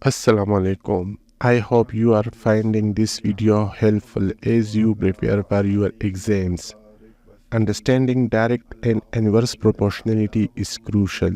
Assalamu alaikum. I hope you are finding this video helpful as you prepare for your exams. Understanding direct and inverse proportionality is crucial,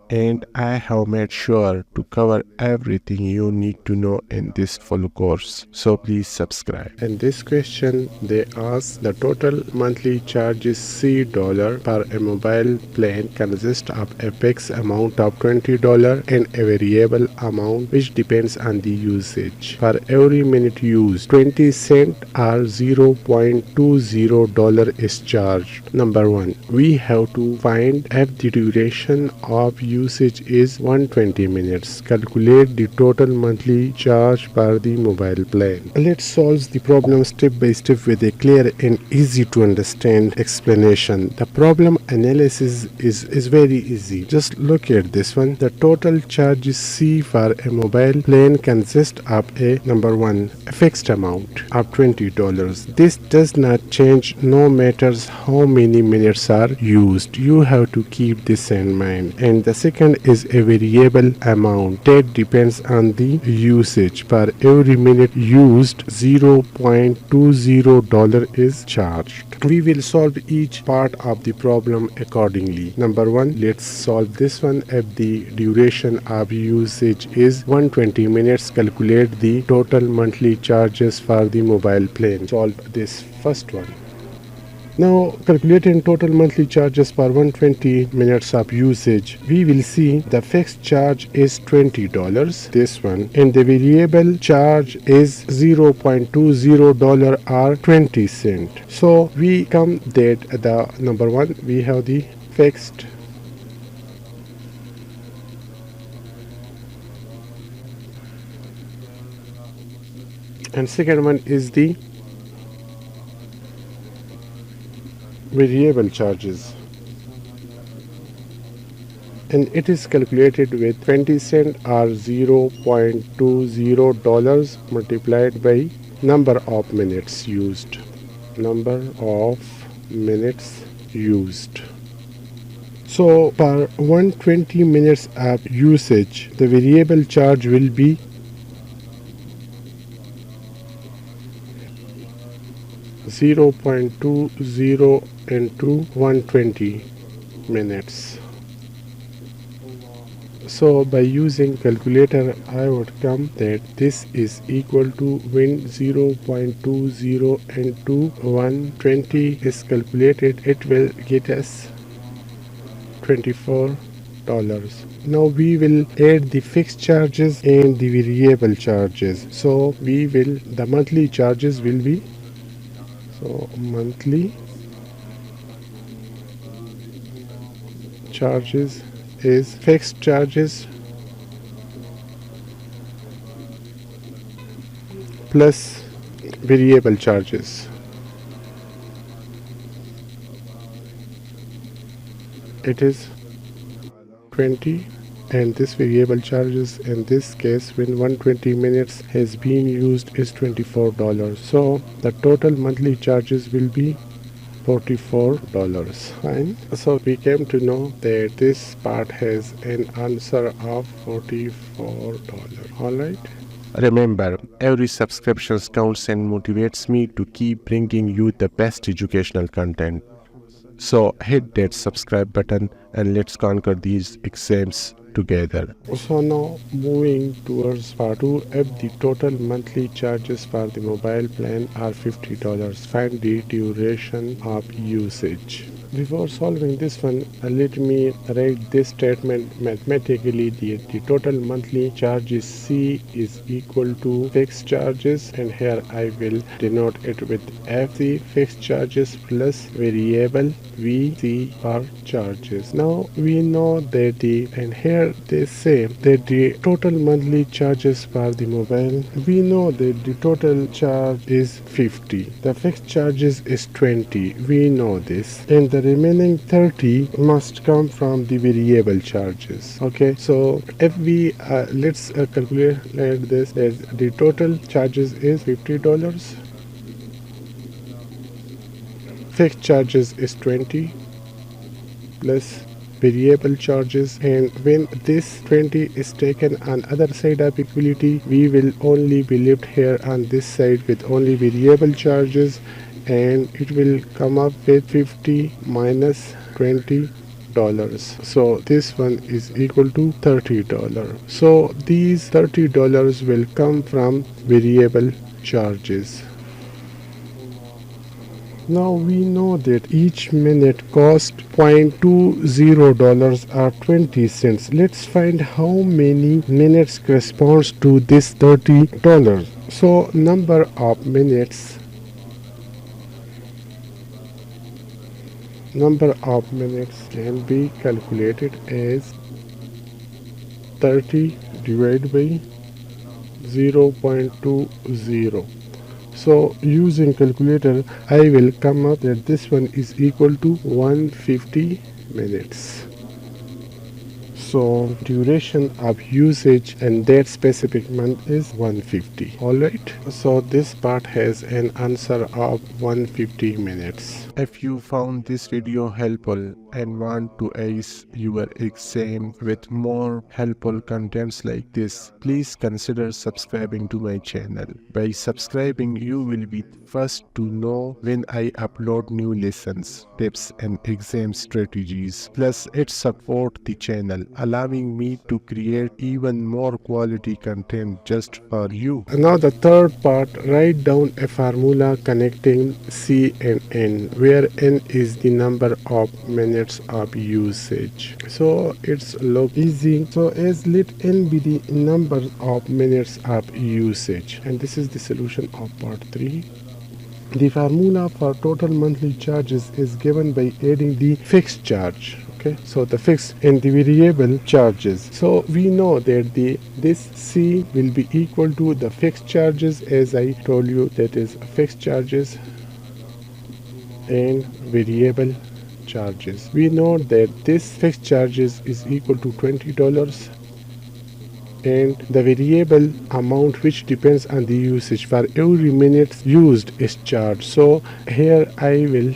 and I have made sure to cover everything you need to know in this full course. So please subscribe. In this question, they ask the total monthly charges $C per a mobile plan consists of a fixed amount of $20 and a variable amount which depends on the usage. For every minute used, 20 cents or $0.20 is charged. Number 1. We have to find if the duration of usage is 120 minutes. Calculate the total monthly charge per the mobile plan. Let's solve the problem step by step with a clear and easy to understand explanation. The problem analysis is very easy. Just look at this one. The total charges C for a mobile plan consists of a number 1 a fixed amount of $20. This does not change no matters how many minutes are used. You have to keep this in mind. And the second is a variable amount that depends on the usage. Per every minute used, $0.20 is charged. We will solve each part of the problem accordingly. Number 1, let's solve this one. If the duration of usage is 120 minutes, calculate the total monthly charges for the mobile plan. Solve this first one. Now, calculating total monthly charges per 120 minutes of usage, we will see the fixed charge is $20, this one, and the variable charge is $0.20 or 20 cents. So, we come that the number 1, we have the fixed and second one is the variable charges, and it is calculated with 20 cents or $0.20 multiplied by number of minutes used. So per 120 minutes of usage, the variable charge will be $0.20 into 120 minutes. So by using calculator, I would come that this is equal to when 0.20 into 120 is calculated, it will get us $24. Now we will add the fixed charges and the variable charges. So the monthly charges will be, so monthly charges is fixed charges plus variable charges. It is 20, and this variable charges in this case when 120 minutes has been used is $24. So the total monthly charges will be $44. Fine. So we came to know that this part has an answer of $44. Alright. Remember, every subscription counts and motivates me to keep bringing you the best educational content. So hit that subscribe button and let's conquer these exams together. So now moving towards part 2, if the total monthly charges for the mobile plan are $50, find the duration of usage. Before solving this one, let me write this statement mathematically. The total monthly charges C is equal to fixed charges, and here I will denote it with FC fixed charges plus variable VC for charges. Now we know that and here they say that the total monthly charges for the mobile, we know that the total charge is 50. The fixed charges is 20. We know this. And the remaining 30 must come from the variable charges. Okay, so if we let's calculate this as the total charges is $50, fixed charges is 20 plus variable charges, and when this 20 is taken on other side of equality, we will only be left here on this side with only variable charges, and it will come up with 50 minus $20. So this one is equal to $30. So these $30 will come from variable charges. Now we know that each minute cost $0.20 or 20 cents. Let's find how many minutes corresponds to this $30. So number of minutes can be calculated as 30 divided by 0.20. So using calculator, I will come up that this one is equal to 150 minutes. So duration of usage and that specific month is 150. Alright, so this part has an answer of 150 minutes. If you found this video helpful and want to ace your exam with more helpful contents like this, please consider subscribing to my channel. By subscribing, you will be first to know when I upload new lessons, tips and exam strategies. Plus, it supports the channel, allowing me to create even more quality content just for you. Now the third part, write down a formula connecting C and N, where N is the number of minutes of usage. So it's look easy. So as let N be the number of minutes of usage, and this is the solution of part 3. The formula for total monthly charges is given by adding the fixed charge. Okay, so the fixed and the variable charges. So we know that this C will be equal to the fixed charges, as I told you, that is fixed charges and variable charges. We know that this fixed charges is equal to $20, and the variable amount which depends on the usage for every minute used is charged. So here I will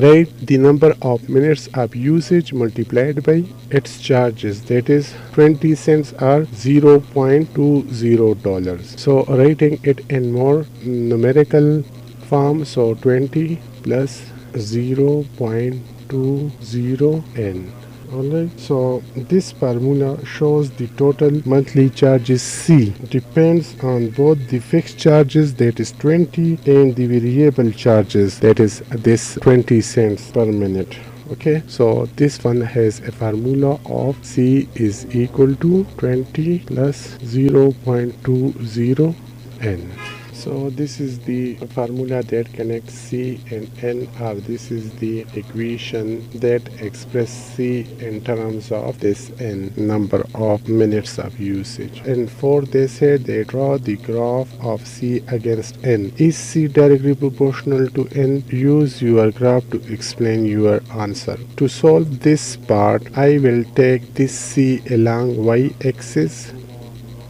write the number of minutes of usage multiplied by its charges, that is 20 cents or $0.20. So writing it in more numerical form, so 20 plus 0.20 n. Alright, so this formula shows the total monthly charges C depends on both the fixed charges, that is 20, and the variable charges, that is this 20 cents per minute. Okay, so this one has a formula of C is equal to 20 plus 0.20 n. So this is the formula that connects C and N, or this is the equation that expresses C in terms of this N, number of minutes of usage. And for this here, they draw the graph of C against N. Is C directly proportional to N? Use your graph to explain your answer. To solve this part, I will take this C along y-axis,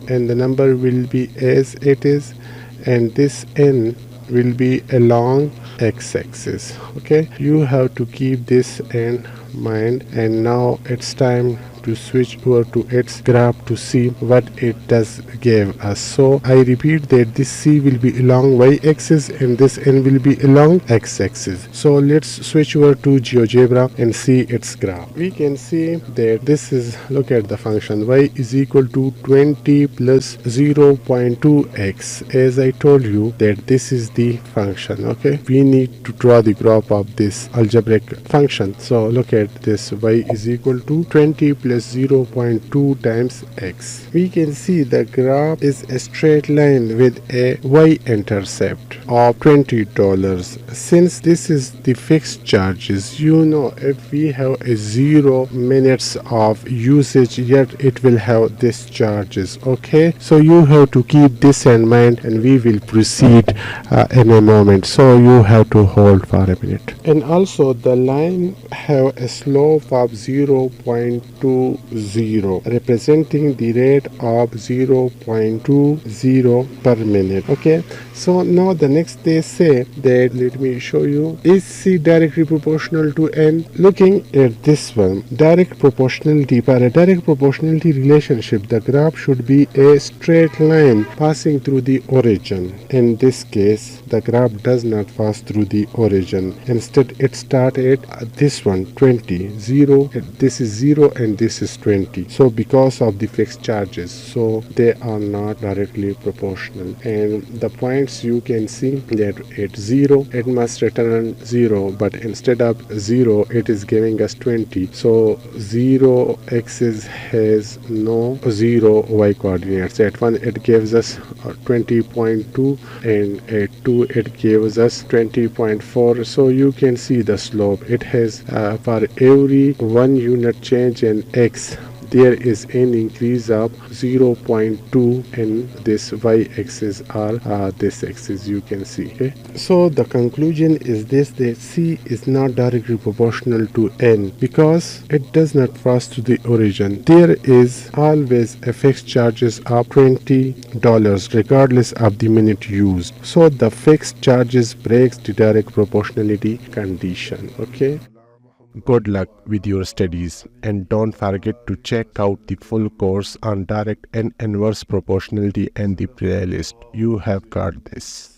and the number will be as it is, and this N will be along x-axis. Okay, you have to keep this in mind, and now it's time to switch over to its graph to see what it does give us. So I repeat that this C will be along y-axis and this N will be along x-axis. So let's switch over to GeoGebra and see its graph. We can see that this is, look at the function y is equal to 20 plus 0.2x. As I told you that this is the function. Okay, we need to draw the graph of this algebraic function. So look at this, y is equal to 20 plus 0.2 times x. We can see the graph is a straight line with a y-intercept of $20. Since this is the fixed charges, you know, if we have a 0 minutes of usage, yet it will have this charges. Okay, so you have to keep this in mind, and we will proceed in a moment. So you have to hold for a minute. And also the line have a slope of 0.2 to 0, representing the rate of 0.20 per minute. Okay, so now the next they say that, let me show you, is C directly proportional to n? Looking at this one, direct proportionality, for a direct proportionality relationship, the graph should be a straight line passing through the origin. In this case, the graph does not pass through the origin. Instead, it started at this one, 20, 0, this is 0 and this is 20. So because of the fixed charges, so they are not directly proportional. And the points you can see that at 0, it must return 0, but instead of 0, it is giving us 20. So 0 axis has no 0 y coordinates. At 1 it gives us 20.2 and at 2 it gives us 20.4. so you can see the slope. It has for every 1 unit change in x, there is an increase of 0.2 in this y-axis or this axis, you can see. Okay, so the conclusion is this, that C is not directly proportional to n because it does not pass to the origin. There is always a fixed charges of $20 regardless of the minute used. So the fixed charges breaks the direct proportionality condition. Okay. Good luck with your studies, and don't forget to check out the full course on direct and inverse proportionality and the playlist. You have got this.